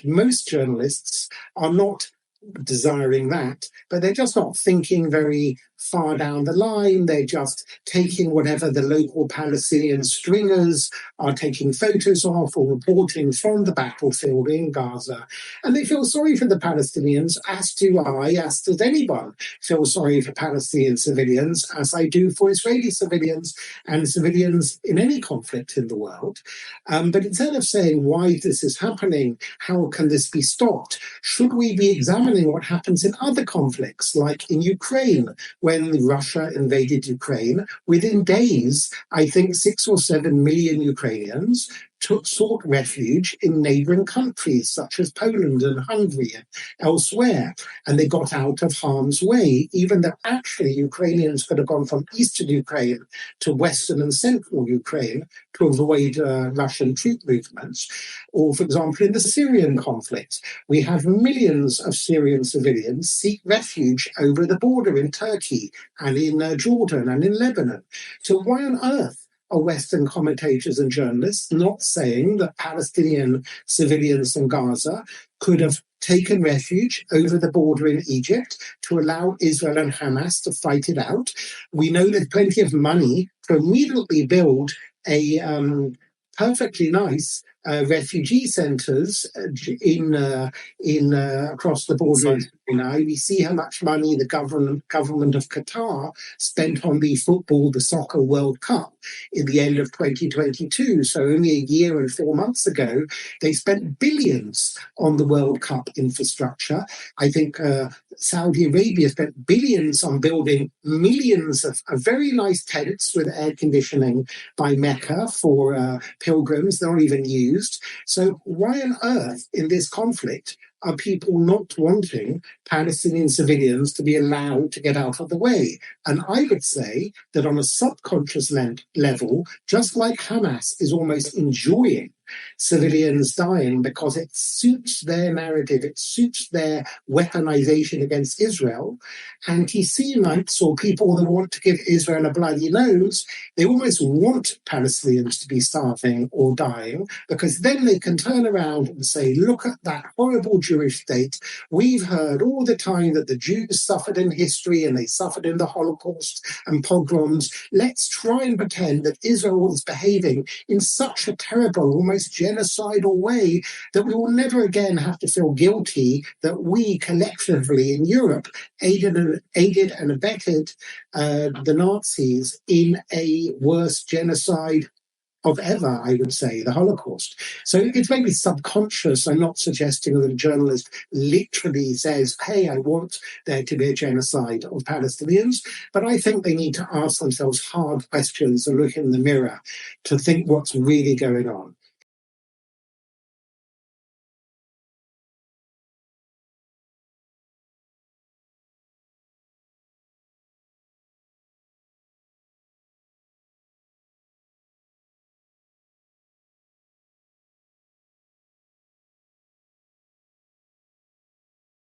most journalists are not desiring that, but they're just not thinking very far down the line. They're just taking whatever the local Palestinian stringers are taking photos of or reporting from the battlefield in Gaza. And they feel sorry for the Palestinians, as do I, as does anyone feel sorry for Palestinian civilians, as I do for Israeli civilians and civilians in any conflict in the world. But instead of saying why this is happening, how can this be stopped, should we be examining what happens in other conflicts, like in Ukraine, when Russia invaded Ukraine? Within days, I think 6 or 7 million Ukrainians sought refuge in neighbouring countries such as Poland and Hungary and elsewhere, and they got out of harm's way, even though actually Ukrainians could have gone from eastern Ukraine to western and central Ukraine to avoid Russian troop movements. Or, for example, in the Syrian conflict, we have millions of Syrian civilians seek refuge over the border in Turkey and in Jordan and in Lebanon. So why on earth are Western commentators and journalists not saying that Palestinian civilians in Gaza could have taken refuge over the border in Egypt to allow Israel and Hamas to fight it out? We know there's plenty of money to immediately build a perfectly nice refugee centres in across the border. We see how much money the government of Qatar spent on the soccer World Cup in the end of 2022. So only a year and 4 months ago, they spent billions on the World Cup infrastructure. I think Saudi Arabia spent billions on building millions of very nice tents with air conditioning by Mecca for pilgrims, not even used. So why on earth in this conflict are people not wanting Palestinian civilians to be allowed to get out of the way? And I would say that on a subconscious level, just like Hamas is almost enjoying civilians dying because it suits their narrative, it suits their weaponization against Israel, anti-Semites or people that want to give Israel a bloody nose, they almost want Palestinians to be starving or dying, because then they can turn around and say, look at that horrible Jewish state. We've heard all the time that the Jews suffered in history and they suffered in the Holocaust and pogroms. Let's try and pretend that Israel is behaving in such a terrible, almost genocidal way that we will never again have to feel guilty that we collectively in Europe aided and abetted the Nazis in a worse genocide of ever, I would say, the Holocaust. So it's maybe subconscious. I'm not suggesting that a journalist literally says, hey, I want there to be a genocide of Palestinians, but I think they need to ask themselves hard questions and look in the mirror to think what's really going on.